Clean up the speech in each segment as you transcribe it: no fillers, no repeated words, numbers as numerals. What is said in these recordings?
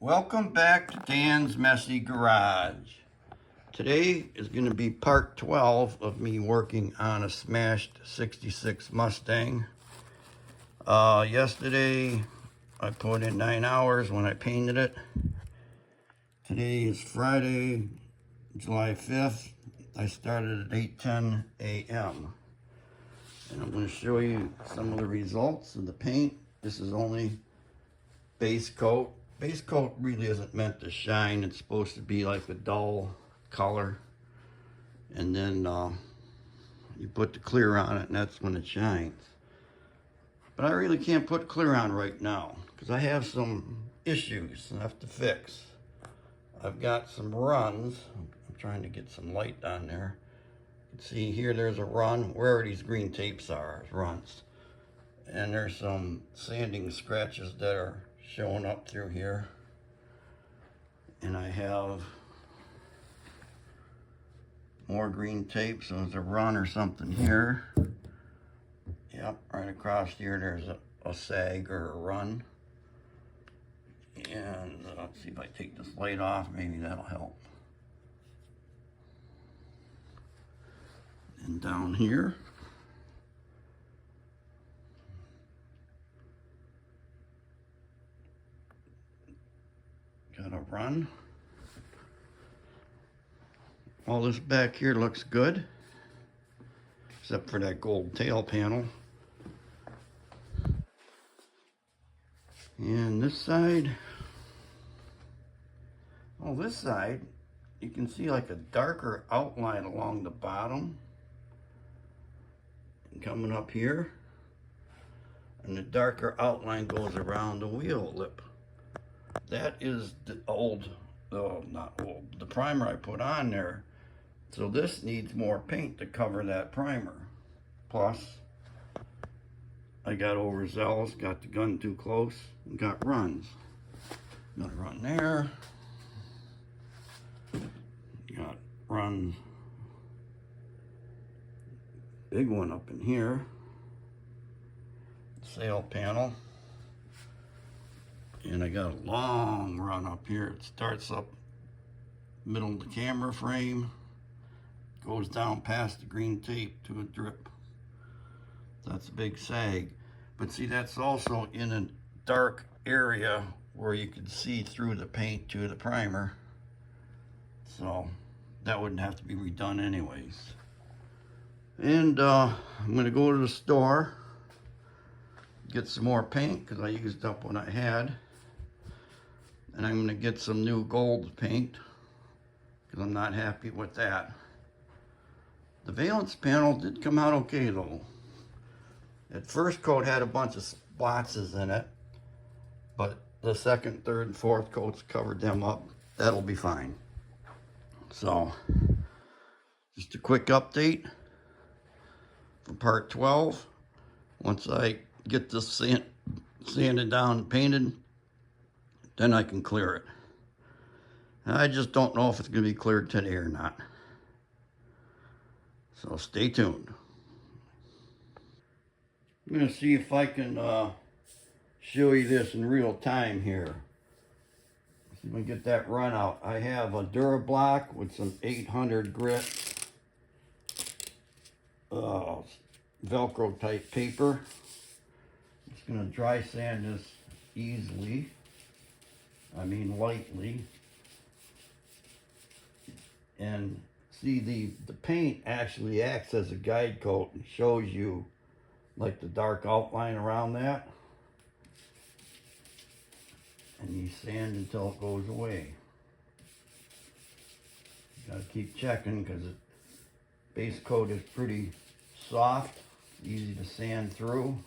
Welcome back to Dan's Messy Garage. Today is going to be part 12 of me working on a smashed 66 Mustang. Yesterday I put in 9 hours when I painted it. Today is Friday, July 5th. I started at 8:10 a.m. and I'm going to show you some of the results of the paint. This is only base coat. Base coat really isn't meant to shine. It's supposed to be like a dull color, and then you put the clear on it and that's when it shines. But I really can't put clear on right now because I have some issues I have to fix. I've got some runs. I'm trying to get some light on there. You can see here there's a run. Where these green tapes are, runs. And there's some sanding scratches that are showing up through here. And I have more green tape, so there's a run or something here. Yep, right across here there's a sag or a run. And let's see if I take this light off, maybe that'll help. And down here, got a run. All this back here looks good, except for that gold tail panel. And this side, this side, you can see like a darker outline along the bottom. And coming up here. And the darker outline goes around the wheel lip. That is the the primer I put on there. So this needs more paint to cover that primer. Plus, I got overzealous, got the gun too close, and got runs. Got a run there. Got runs. Big one up in here. Sail panel. And I got a long run up here. It starts up middle of the camera frame, goes down past the green tape to a drip. That's a big sag. But see, that's also in a dark area where you can see through the paint to the primer. So that wouldn't have to be redone anyways. And I'm gonna go to the store, get some more paint because I used up what I had. And I'm gonna get some new gold paint because I'm not happy with that. The valence panel did come out okay though. That first coat had a bunch of splotches in it, but the second, third, and fourth coats covered them up. That'll be fine. So, just a quick update for part 12. Once I get this sanded down and painted, then I can clear it. I just don't know if it's going to be cleared today or not. So stay tuned. I'm going to see if I can show you this in real time here. See if I can get that run out. I have a Durablock with some 800 grit Velcro type paper. I'm just going to dry sand this easily. I mean lightly. And see, the paint actually acts as a guide coat and shows you like the dark outline around that. And you sand until it goes away. You gotta keep checking because the base coat is pretty soft, easy to sand through.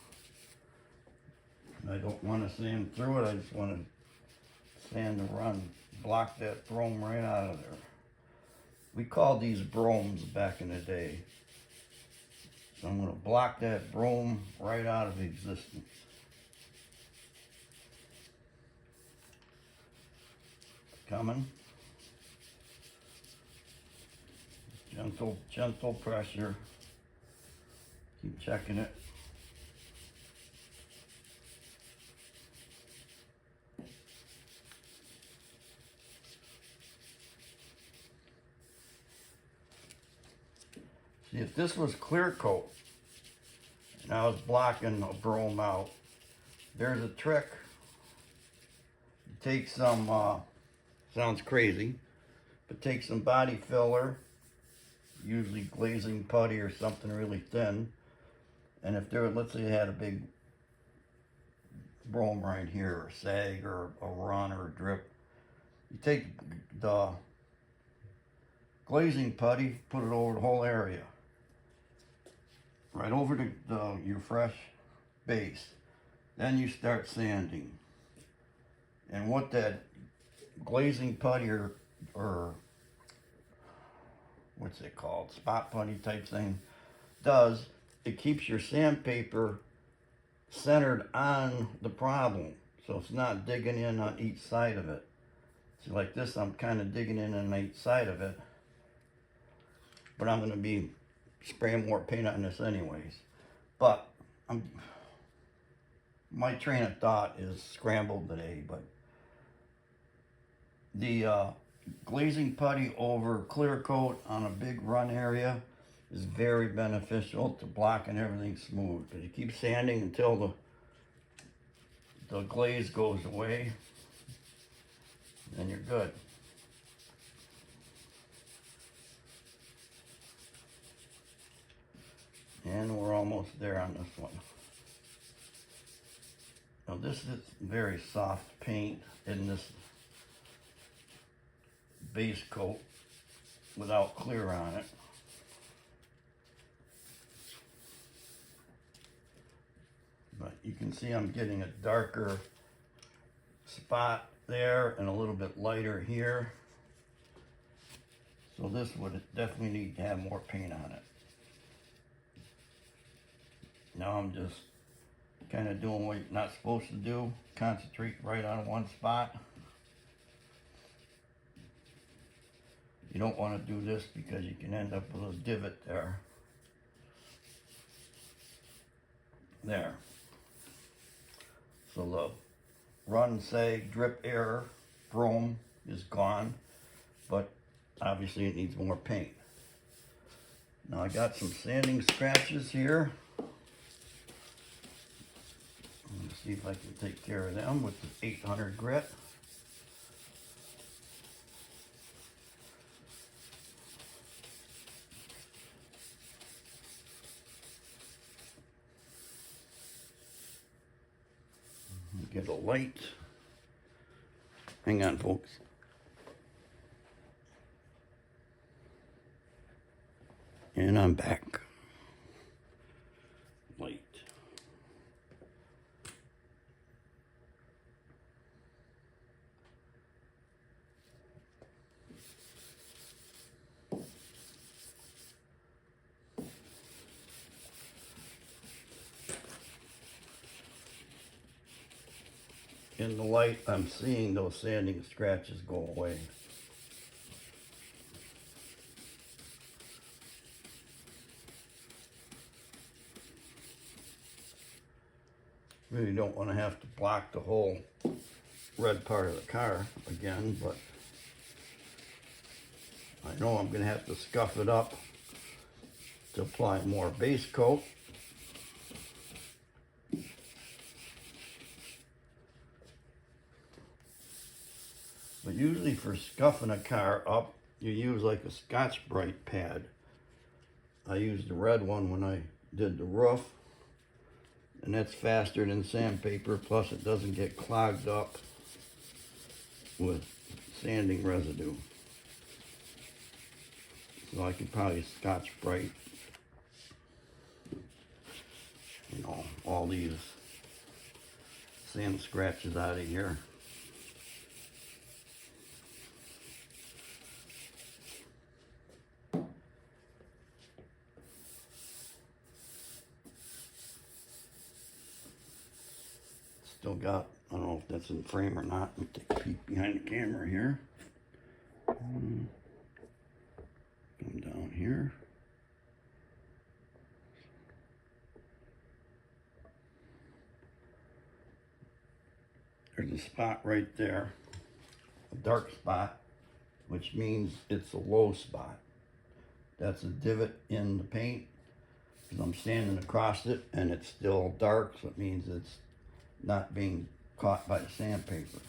And I don't want to sand through it, I just want to sand the run, block that brome right out of there. We called these bromes back in the day. So I'm going to block that brome right out of existence. Coming. Gentle pressure. Keep checking it. See, if this was clear coat and I was blocking a brome out, there's a trick. You take some, sounds crazy, but take some body filler, usually glazing putty or something really thin. And if there, let's say you had a big brome right here, or sag, or a run, or a drip, you take the glazing putty, put it over the whole area, right over your fresh base. Then you start sanding. And what that glazing putty or what's it called, spot putty type thing does, it keeps your sandpaper centered on the problem, so it's not digging in on each side of it. So like this, I'm kind of digging in on each side of it, but I'm going to be spraying more paint on this anyways. But my train of thought is scrambled today. But the glazing putty over clear coat on a big run area is very beneficial to blocking everything smooth, because you keep sanding until the glaze goes away, and you're good. And we're almost there on this one. Now this is very soft paint in this base coat without clear on it. But you can see I'm getting a darker spot there and a little bit lighter here. So this would definitely need to have more paint on it. Now I'm just kind of doing what you're not supposed to do. Concentrate right on one spot. You don't want to do this because you can end up with a divot there. There. So the run, sag, drip, air, brome is gone, but obviously it needs more paint. Now I got some sanding scratches here. Let me see if I can take care of them with the 800 grit. Get a light. Hang on, folks. And I'm back. Light. In the light, I'm seeing those sanding scratches go away. Really don't want to have to block the whole red part of the car again, but I know I'm going to have to scuff it up to apply more base coat. But usually for scuffing a car up, you use like a Scotch-Brite pad. I used the red one when I did the roof, and that's faster than sandpaper, plus it doesn't get clogged up with sanding residue. So I could probably Scotch-Brite, you know, all these sand scratches out of here. Still got, I don't know if that's in frame or not. Let me take a peek behind the camera here. Come down here. There's a spot right there, a dark spot, which means it's a low spot. That's a divot in the paint, because I'm standing across it and it's still dark, so it means it's not being caught by the sandpaper.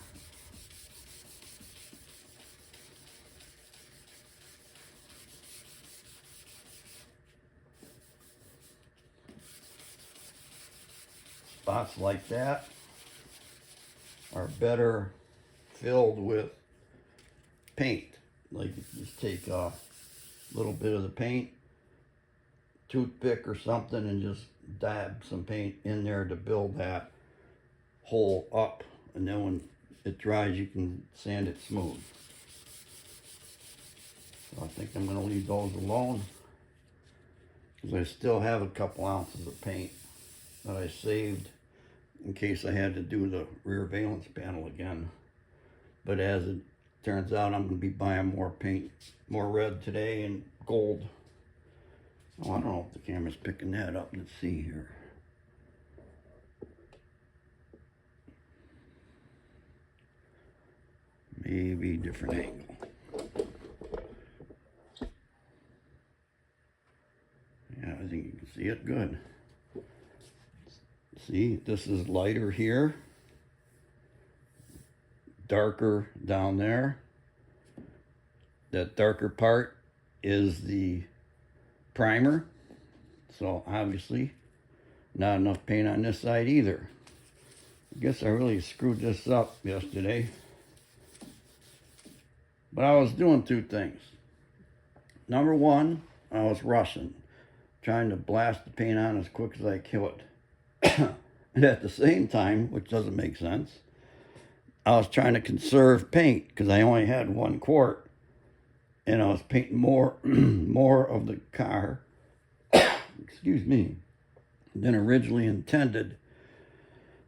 Spots like that are better filled with paint. Like, you just take a little bit of the paint, toothpick or something, and just dab some paint in there to build that hole up, and then when it dries you can sand it smooth. So I think I'm going to leave those alone, because I still have a couple ounces of paint that I saved in case I had to do the rear valence panel again. But as it turns out, I'm going to be buying more paint, more red today and gold. Oh, I don't know if the camera's picking that up. Let's see here. Maybe different angle. Yeah, I think you can see it good. See, this is lighter here, darker down there. That darker part is the primer. So obviously not enough paint on this side either. I guess I really screwed this up yesterday. But I was doing two things. Number one, I was rushing, trying to blast the paint on as quick as I could. And at the same time, which doesn't make sense, I was trying to conserve paint because I only had 1 quart, and I was painting more of the car, excuse me, than originally intended.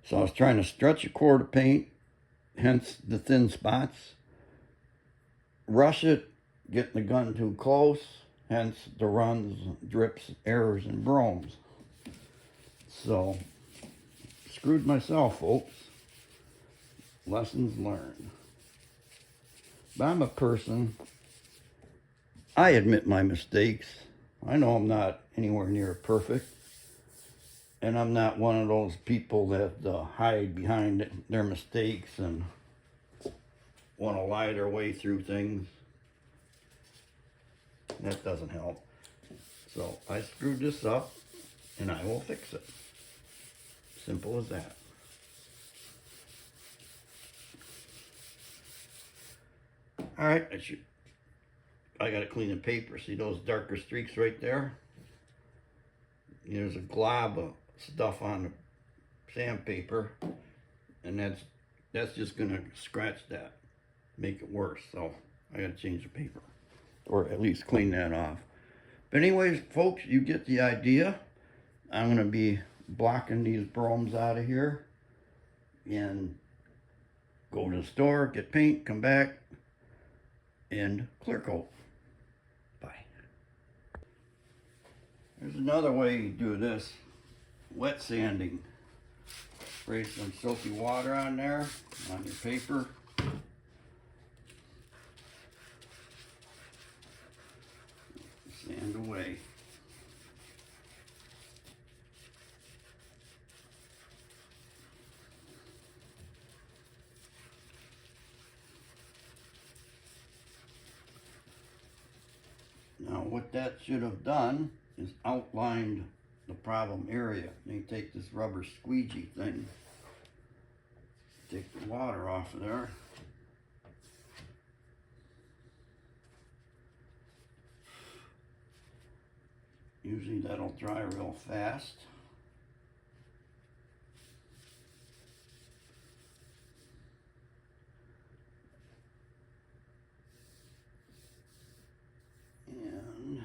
So I was trying to stretch a quart of paint, hence the thin spots, rush it, getting the gun too close, hence the runs, drips, errors, and bromes. So, screwed myself, folks. Lessons learned. But I'm a person, I admit my mistakes. I know I'm not anywhere near perfect. And I'm not one of those people that hide behind their mistakes and want to lie their way through things. That doesn't help. So I screwed this up, and I will fix it. Simple as that. All right, I gotta clean the paper. See those darker streaks right there? There's a glob of stuff on the sandpaper, and that's just gonna scratch that, make it worse. So I gotta change the paper, or at least clean that off. But anyways, folks, you get the idea. I'm gonna be blocking these bromes out of here and go to the store, get paint, come back, and clear coat. Bye. There's another way you do this. Wet sanding. Spray some soapy water on there, on your paper. Sand away. Now what that should have done is outlined the problem area. Then you take this rubber squeegee thing, take the water off of there. Usually that'll dry real fast. And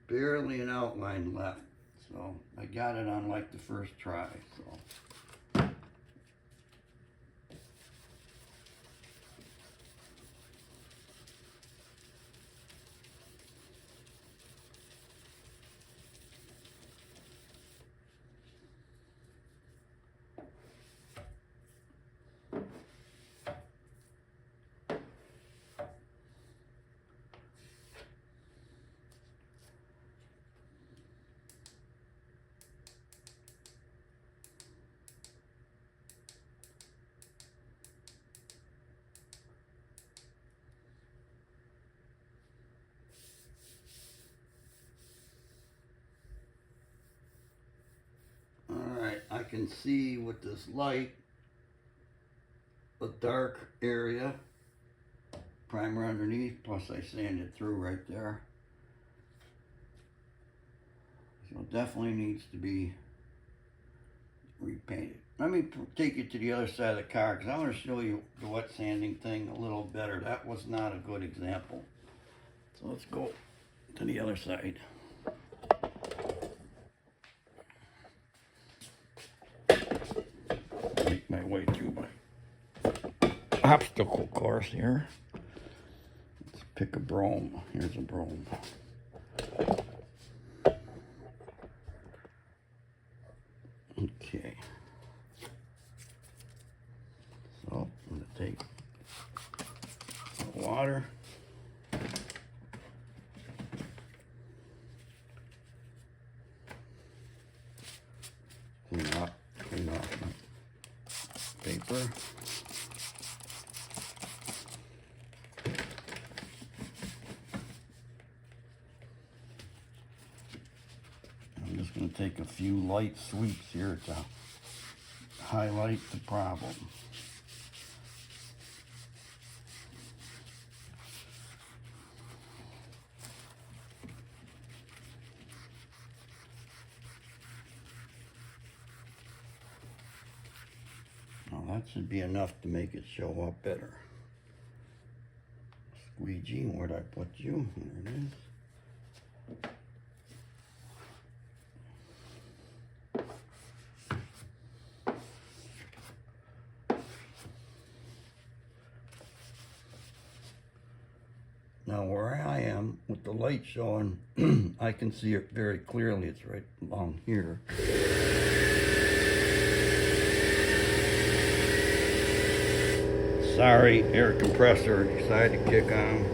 barely an outline left. So I got it on like the first try. So can see with this light a dark area. Primer underneath, plus I sanded through right there. So it definitely needs to be repainted. Let me take you to the other side of the car because I want to show you the wet sanding thing a little better. That was not a good example. So let's go to the other side. Make my way through my obstacle course here. Let's pick a brome. Here's a brome. Okay. So I'm going to take some water. Clean off my paper. I'm just going to take a few light sweeps here to highlight the problem. Now that should be enough to make it show up better. Squeegee, where'd I put you? There it is. Now where I am, with the light showing, I can see it very clearly. It's right along here. Sorry, air compressor decided to kick on.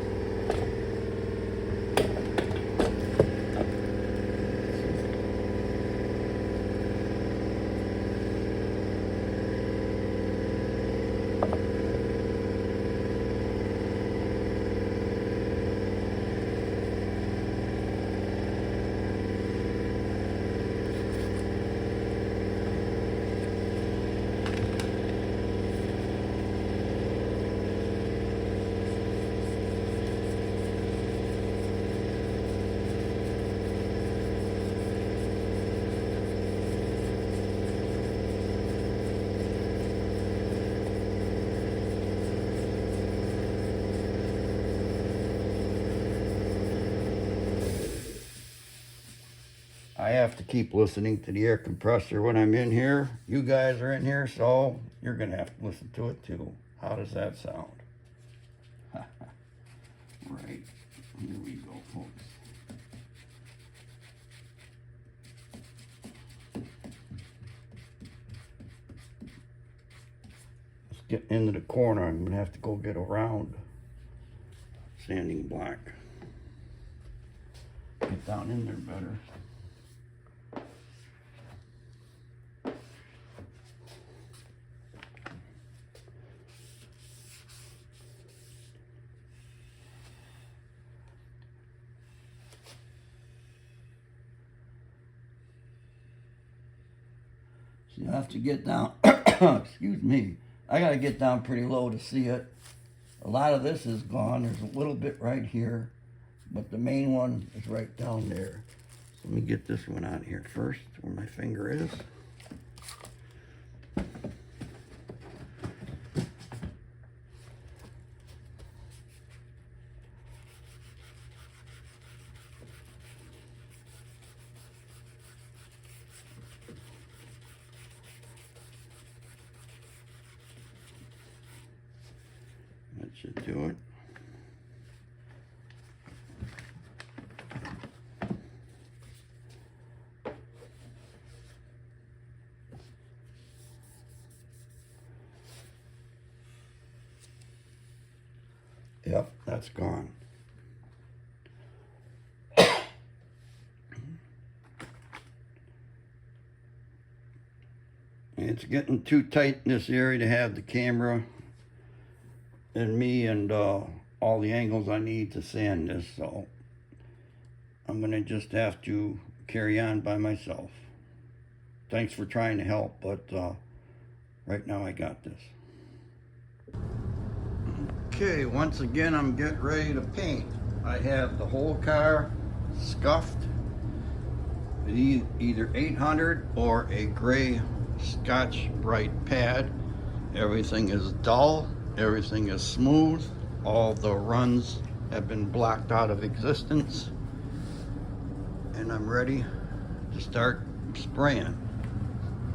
I have to keep listening to the air compressor when I'm in here. You guys are in here, so you're going to have to listen to it too. How does that sound? Right. Here we go, folks. Let's get into the corner. I'm going to have to go get a round sanding block. Get down in there better. You have to get down, excuse me, I gotta get down pretty low to see it. A lot of this is gone. There's a little bit right here, but the main one is right down there. So let me get this one out of here first, where my finger is. That should do it. Yep, that's gone. It's getting too tight in this area to have the camera and me and all the angles I need to sand this, so I'm gonna just have to carry on by myself. thanks for trying to help, but right now I got this. Okay, once again I'm getting ready to paint. I have the whole car scuffed with either 800 or a gray Scotch-Brite pad. Everything is dull, everything is smooth, all the runs have been blocked out of existence, and I'm ready to start spraying.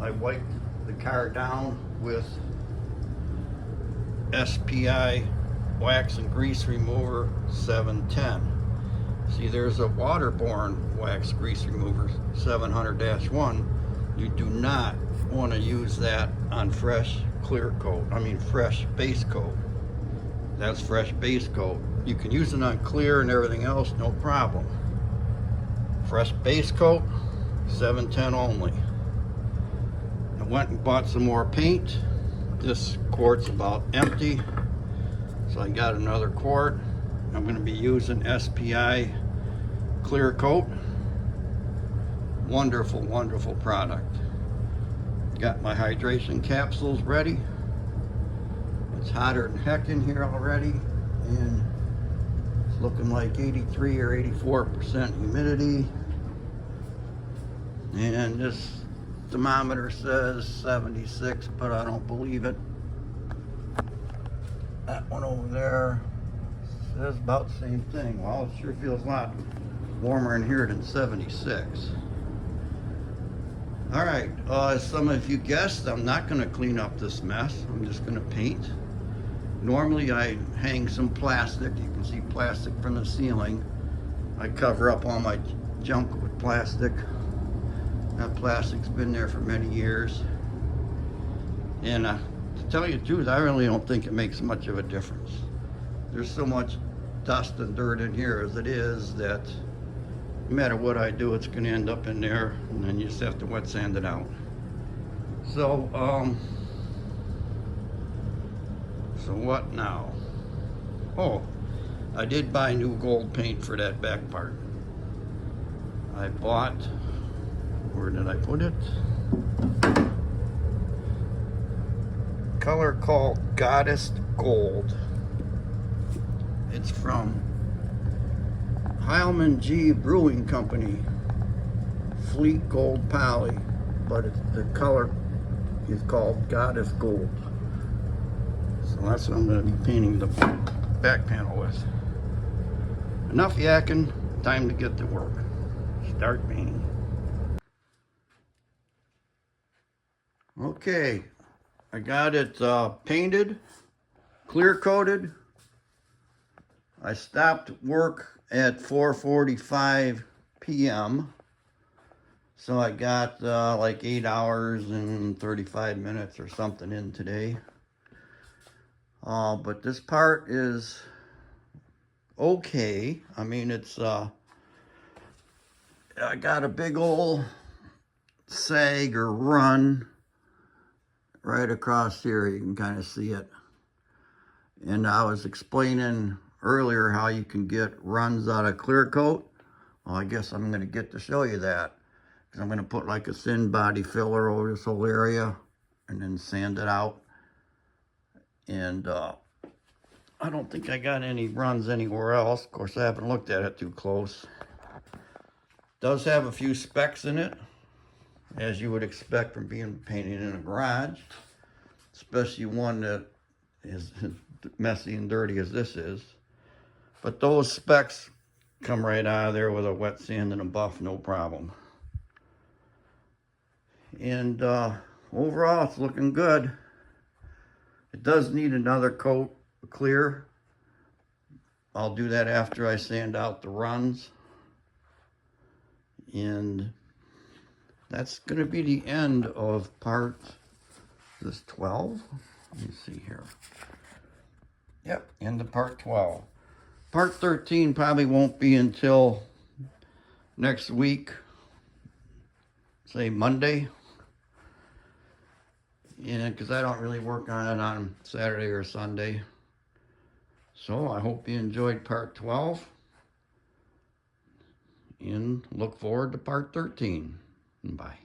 I wiped the car down with SPI wax and grease remover 710. See, there's a waterborne wax grease remover 700-1. You do not want to use that on fresh clear coat. I mean fresh base coat. That's fresh base coat. You can use it on clear and everything else, no problem. Fresh base coat, 710 only. I went and bought some more paint. This quart's about empty, so I got another quart. I'm going to be using SPI clear coat. Wonderful, wonderful product. Got my hydration capsules ready. It's hotter than heck in here already, and it's looking like 83 or 84% humidity. And this thermometer says 76, but I don't believe it. That one over there says about the same thing. Well, it sure feels a lot warmer in here than 76. All right, as some of you guessed, I'm not going to clean up this mess. I'm just going to paint. Normally I hang some plastic. You can see plastic from the ceiling. I cover up all my junk with plastic. That plastic's been there for many years. And to tell you the truth, I really don't think it makes much of a difference. There's so much dust and dirt in here as it is that no matter what I do, it's going to end up in there, and then you just have to wet sand it out. So, so what now? Oh, I did buy new gold paint for that back part. I bought, where did I put it? Color called Goddess Gold. It's from Heilman G Brewing Company, Fleet Gold Poly, but the color is called Goddess Gold. So that's what I'm going to be painting the back panel with. Enough yakking, time to get to work. Start painting. Okay, I got it painted, clear coated. I stopped work at 4:45 p.m. So I got like 8 hours and 35 minutes or something in today. But this part is okay. I mean, it's I got a big old sag or run right across here. You can kind of see it. And I was explaining earlier how you can get runs out of clear coat. Well, I guess I'm going to get to show you that, because I'm going to put like a thin body filler over this whole area and then sand it out. And I don't think I got any runs anywhere else. Of course, I haven't looked at it too close. Does have a few specks in it, as you would expect from being painted in a garage, especially one that is messy and dirty as this is. But those specks come right out of there with a wet sand and a buff, no problem. And overall, it's looking good. It does need another coat of clear. I'll do that after I sand out the runs. And that's going to be the end of part, this 12? Let me see here. Yep, end of part 12. Part 13 probably won't be until next week, say Monday. Yeah, because I don't really work on it on Saturday or Sunday. So I hope you enjoyed part 12. And look forward to part 13. Bye.